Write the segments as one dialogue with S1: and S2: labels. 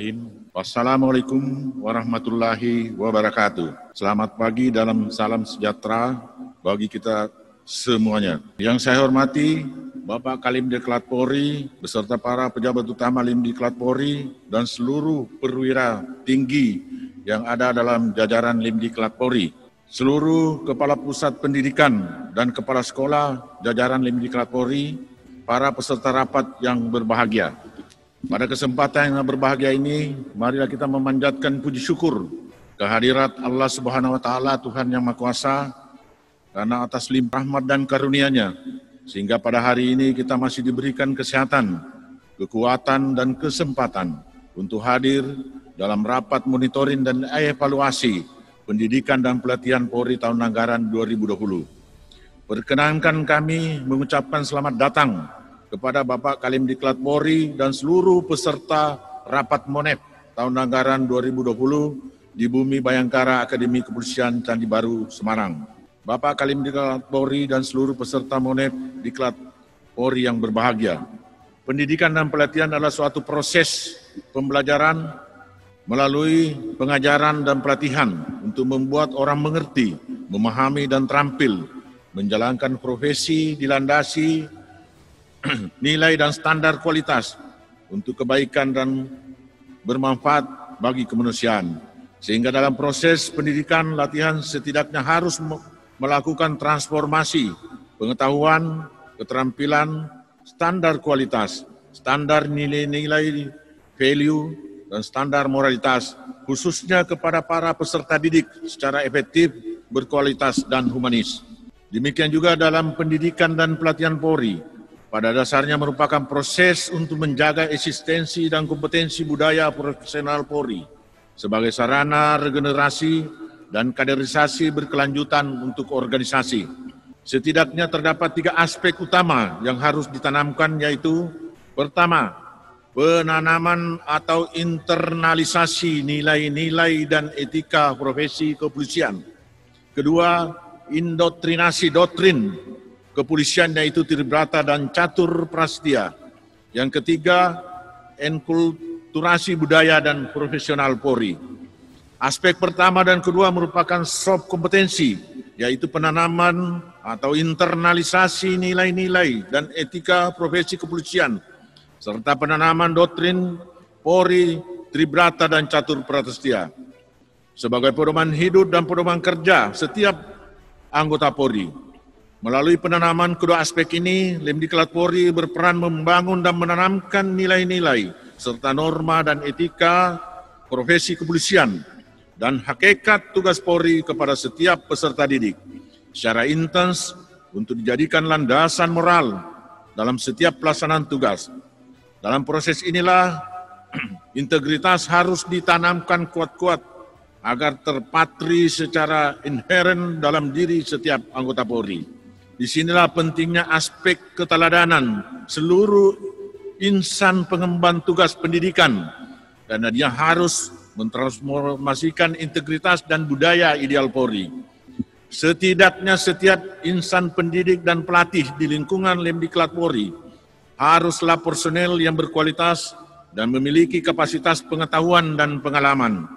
S1: Bismillahirrahmanirrahim. Wassalamualaikum warahmatullahi wabarakatuh. Selamat pagi dalam salam sejahtera bagi kita semuanya. Yang saya hormati Bapak Kalimdiklat Polri beserta para pejabat utama Limdiklat Polri dan seluruh perwira tinggi yang ada dalam jajaran Limdiklat Polri. Seluruh kepala pusat pendidikan dan kepala sekolah jajaran Limdiklat Polri, para peserta rapat yang berbahagia. Pada kesempatan yang berbahagia ini, marilah kita memanjatkan puji syukur kehadirat Allah Subhanahu wa Ta'ala, Tuhan yang Maha Kuasa, karena atas limpah rahmat dan karunia-Nya, sehingga pada hari ini kita masih diberikan kesehatan, kekuatan, dan kesempatan untuk hadir dalam rapat monitoring dan evaluasi pendidikan dan pelatihan Polri tahun anggaran 2020. Perkenankan kami mengucapkan selamat datang kepada Bapak Kalimdiklat Polri dan seluruh peserta rapat MONEP tahun anggaran 2020 di Bumi Bayangkara Akademi Kepolisian Candi Baru, Semarang. Bapak Kalimdiklat Polri dan seluruh peserta MONEP Diklat Polri yang berbahagia. Pendidikan dan pelatihan adalah suatu proses pembelajaran melalui pengajaran dan pelatihan untuk membuat orang mengerti, memahami dan terampil menjalankan profesi dilandasi nilai dan standar kualitas untuk kebaikan dan bermanfaat bagi kemanusiaan. Sehingga dalam proses pendidikan, latihan setidaknya harus melakukan transformasi pengetahuan, keterampilan, standar kualitas, standar nilai-nilai value, dan standar moralitas, khususnya kepada para peserta didik secara efektif, berkualitas, dan humanis. Demikian juga dalam pendidikan dan pelatihan Polri, pada dasarnya merupakan proses untuk menjaga eksistensi dan kompetensi budaya profesional Polri sebagai sarana regenerasi dan kaderisasi berkelanjutan untuk organisasi. Setidaknya terdapat 3 aspek utama yang harus ditanamkan, yaitu pertama, penanaman atau internalisasi nilai-nilai dan etika profesi kepolisian. Kedua, indoktrinasi doktrin kepolisian, yaitu Tribrata dan Catur Prastya. Yang ketiga, enkulturasi budaya dan profesional Polri. Aspek pertama dan kedua merupakan soft kompetensi, yaitu penanaman atau internalisasi nilai-nilai dan etika profesi kepolisian, serta penanaman doktrin Polri, Tribrata dan Catur Prastya sebagai pedoman hidup dan pedoman kerja setiap anggota Polri. Melalui penanaman kedua aspek ini, Limdiklat Polri berperan membangun dan menanamkan nilai-nilai serta norma dan etika profesi kepolisian dan hakikat tugas Polri kepada setiap peserta didik secara intens untuk dijadikan landasan moral dalam setiap pelaksanaan tugas. Dalam proses inilah integritas harus ditanamkan kuat-kuat agar terpatri secara inheren dalam diri setiap anggota Polri. Disinilah pentingnya aspek keteladanan seluruh insan pengemban tugas pendidikan, karena dia harus mentransformasikan integritas dan budaya ideal Polri. Setidaknya setiap insan pendidik dan pelatih di lingkungan Limdiklat Polri haruslah personel yang berkualitas dan memiliki kapasitas pengetahuan dan pengalaman,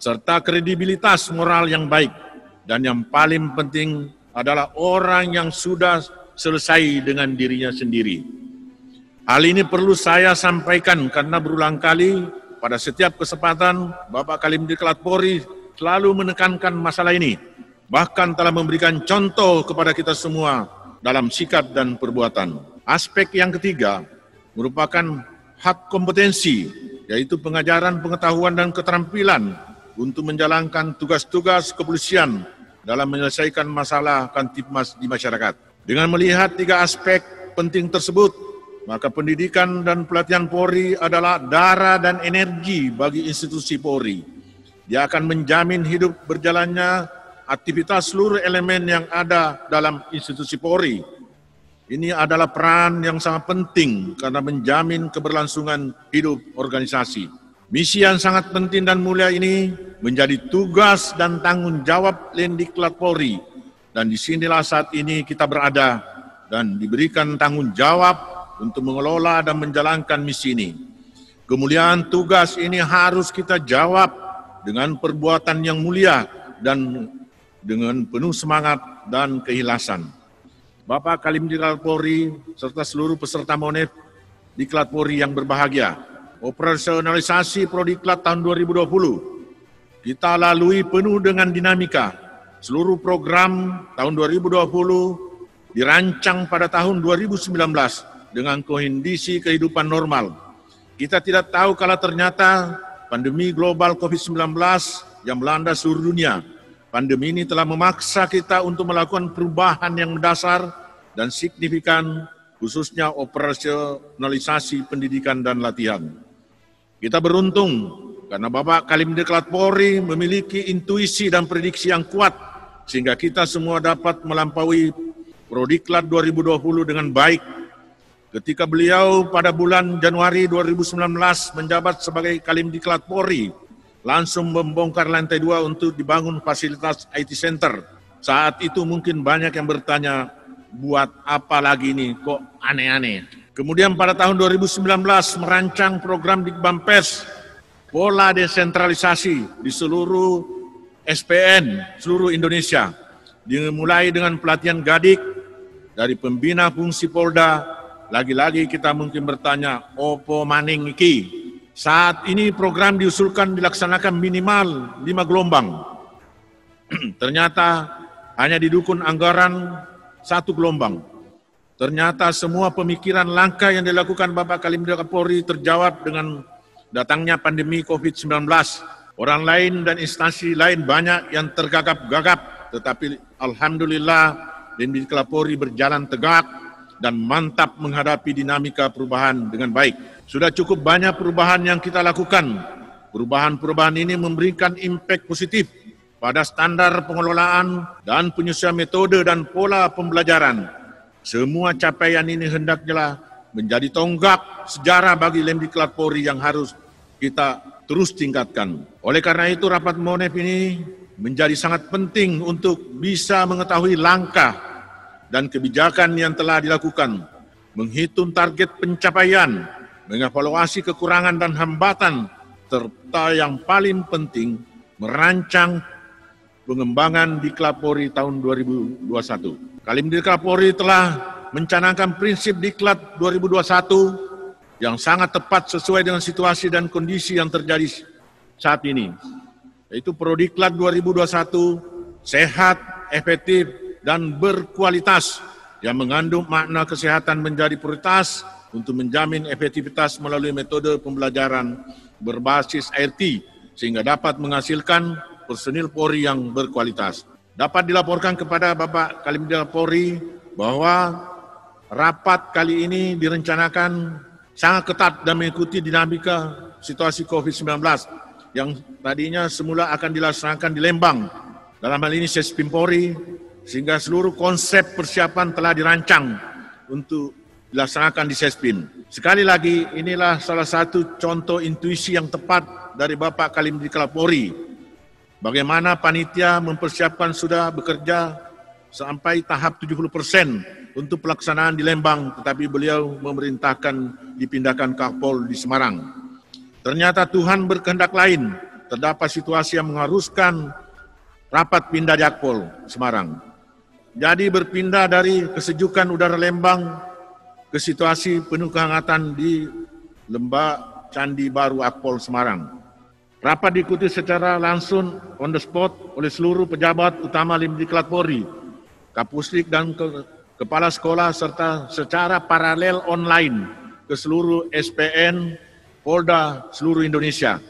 S1: serta kredibilitas moral yang baik, dan yang paling penting adalah orang yang sudah selesai dengan dirinya sendiri. Hal ini perlu saya sampaikan karena berulang kali pada setiap kesempatan Bapak Kalimdiklat Polri selalu menekankan masalah ini, bahkan telah memberikan contoh kepada kita semua dalam sikap dan perbuatan. Aspek yang ketiga merupakan hak kompetensi, yaitu pengajaran pengetahuan dan keterampilan untuk menjalankan tugas-tugas kepolisian dalam menyelesaikan masalah Kamtibmas di masyarakat. Dengan melihat 3 aspek penting tersebut, maka pendidikan dan pelatihan Polri adalah darah dan energi bagi institusi Polri. Dia akan menjamin hidup berjalannya aktivitas seluruh elemen yang ada dalam institusi Polri. Ini adalah peran yang sangat penting karena menjamin keberlangsungan hidup organisasi. Misi yang sangat penting dan mulia ini menjadi tugas dan tanggung jawab Limdiklat Polri, dan disinilah saat ini kita berada dan diberikan tanggung jawab untuk mengelola dan menjalankan misi ini. Kemuliaan tugas ini harus kita jawab dengan perbuatan yang mulia dan dengan penuh semangat dan keikhlasan. Bapak Kalim Diklat Polri serta seluruh peserta MONEF Diklat Polri yang berbahagia, operasionalisasi Prodiklat tahun 2020 kita lalui penuh dengan dinamika. Seluruh program tahun 2020 dirancang pada tahun 2019 dengan kondisi kehidupan normal. Kita tidak tahu kalau ternyata pandemi global COVID-19 yang melanda seluruh dunia. Pandemi ini telah memaksa kita untuk melakukan perubahan yang mendasar dan signifikan, khususnya operasionalisasi pendidikan dan latihan. Kita beruntung karena Bapak Kalim Diklat Polri memiliki intuisi dan prediksi yang kuat sehingga kita semua dapat melampaui Prodiklat 2020 dengan baik. Ketika beliau pada bulan Januari 2019 menjabat sebagai Kalim Diklat Polri, langsung membongkar lantai 2 untuk dibangun fasilitas IT Center. Saat itu mungkin banyak yang bertanya, buat apa lagi ini, kok aneh-aneh. Kemudian pada tahun 2019 merancang program Dikbampes, pola desentralisasi di seluruh SPN, seluruh Indonesia. Dimulai dengan pelatihan Gadik dari pembina fungsi Polda. Lagi-lagi kita mungkin bertanya, opo maning iki? Saat ini program diusulkan dilaksanakan minimal 5 gelombang. Ternyata hanya didukung anggaran 1 gelombang. Ternyata semua pemikiran langkah yang dilakukan Bapak Kalim Diklat Polri terjawab dengan datangnya pandemi COVID-19. Orang lain dan instansi lain banyak yang tergagap-gagap, tetapi alhamdulillah Diklat Polri berjalan tegak dan mantap menghadapi dinamika perubahan dengan baik. Sudah cukup banyak perubahan yang kita lakukan. Perubahan-perubahan ini memberikan impact positif pada standar pengelolaan dan penyusunan metode dan pola pembelajaran. Semua capaian ini hendaknya menjadi tonggak sejarah bagi Diklat Polri yang harus kita terus tingkatkan. Oleh karena itu, rapat MONEF ini menjadi sangat penting untuk bisa mengetahui langkah dan kebijakan yang telah dilakukan, menghitung target pencapaian, mengevaluasi kekurangan dan hambatan, serta yang paling penting, merancang pengembangan Diklat Polri tahun 2021. Kalim Diklat Polri telah mencanangkan prinsip Diklat 2021 yang sangat tepat sesuai dengan situasi dan kondisi yang terjadi saat ini, yaitu Prodiklat 2021 sehat, efektif, dan berkualitas yang mengandung makna kesehatan menjadi prioritas untuk menjamin efektivitas melalui metode pembelajaran berbasis IRT sehingga dapat menghasilkan personil Polri yang berkualitas. Dapat dilaporkan kepada Bapak Kalim Diklat Polri bahwa rapat kali ini direncanakan sangat ketat dan mengikuti dinamika situasi COVID-19 yang tadinya semula akan dilaksanakan di Lembang. Dalam hal ini Sespim Polri, sehingga seluruh konsep persiapan telah dirancang untuk dilaksanakan di Sespim. Sekali lagi, inilah salah satu contoh intuisi yang tepat dari Bapak Kalim Diklat Polri. Bagaimana panitia mempersiapkan sudah bekerja sampai tahap 70% untuk pelaksanaan di Lembang, tetapi beliau memerintahkan dipindahkan ke Akpol di Semarang. Ternyata Tuhan berkehendak lain, terdapat situasi yang mengharuskan rapat pindah di Akpol Semarang. Jadi berpindah dari kesejukan udara Lembang ke situasi penuh kehangatan di Lembah Candi Baru Akpol Semarang. Rapat diikuti secara langsung on the spot oleh seluruh pejabat utama Diklat Polri, Kapusdik dan kepala sekolah serta secara paralel online ke seluruh SPN, Polda seluruh Indonesia.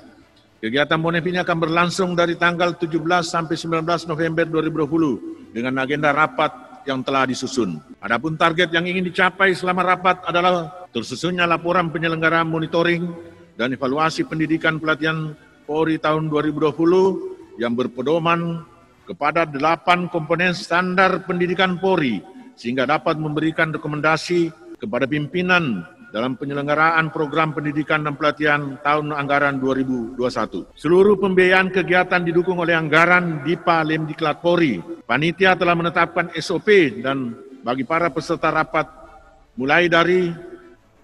S1: Kegiatan MONEF ini akan berlangsung dari tanggal 17 sampai 19 November 2020 dengan agenda rapat yang telah disusun. Adapun target yang ingin dicapai selama rapat adalah tersusunnya laporan penyelenggaraan monitoring dan evaluasi pendidikan pelatihan Polri tahun 2020 yang berpedoman kepada 8 komponen standar pendidikan Polri sehingga dapat memberikan rekomendasi kepada pimpinan dalam penyelenggaraan program pendidikan dan pelatihan tahun anggaran 2021. Seluruh pembiayaan kegiatan didukung oleh anggaran DIPA Diklat Polri. Panitia telah menetapkan SOP dan bagi para peserta rapat mulai dari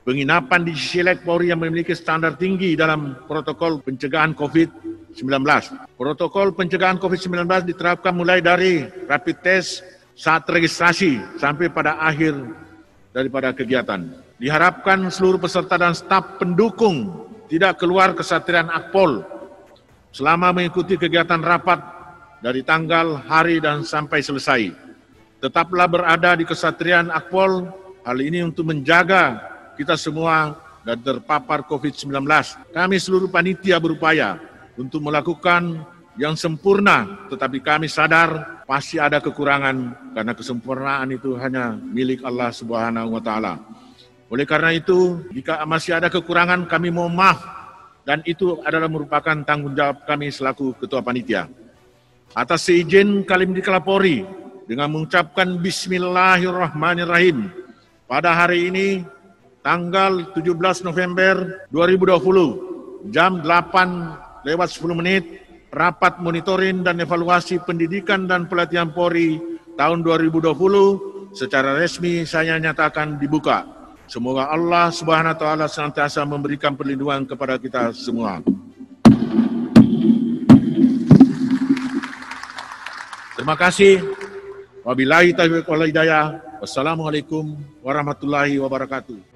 S1: penginapan di Silek Polri yang memiliki standar tinggi dalam protokol pencegahan COVID-19. Protokol pencegahan COVID-19 diterapkan mulai dari rapid test saat registrasi sampai pada akhir daripada kegiatan. Diharapkan seluruh peserta dan staf pendukung tidak keluar Kesatrian Akpol selama mengikuti kegiatan rapat dari tanggal, hari, dan sampai selesai. Tetaplah berada di Kesatrian Akpol, hal ini untuk menjaga kita semua dan terpapar COVID-19. Kami seluruh panitia berupaya untuk melakukan yang sempurna, tetapi kami sadar pasti ada kekurangan karena kesempurnaan itu hanya milik Allah Subhanahu wa Ta'ala. Oleh karena itu, jika masih ada kekurangan, kami mohon maaf dan itu adalah merupakan tanggung jawab kami selaku Ketua Panitia. Atas seizin Kalimdiklat Polri dengan mengucapkan Bismillahirrahmanirrahim pada hari ini tanggal 17 November 2020 jam 8:10 rapat monitoring dan evaluasi pendidikan dan pelatihan Polri tahun 2020 secara resmi saya nyatakan dibuka. Semoga Allah Subhanahu wa Ta'ala senantiasa memberikan perlindungan kepada kita semua. Terima kasih. Wabillahi taufiq wal hidayah. Wassalamualaikum warahmatullahi wabarakatuh.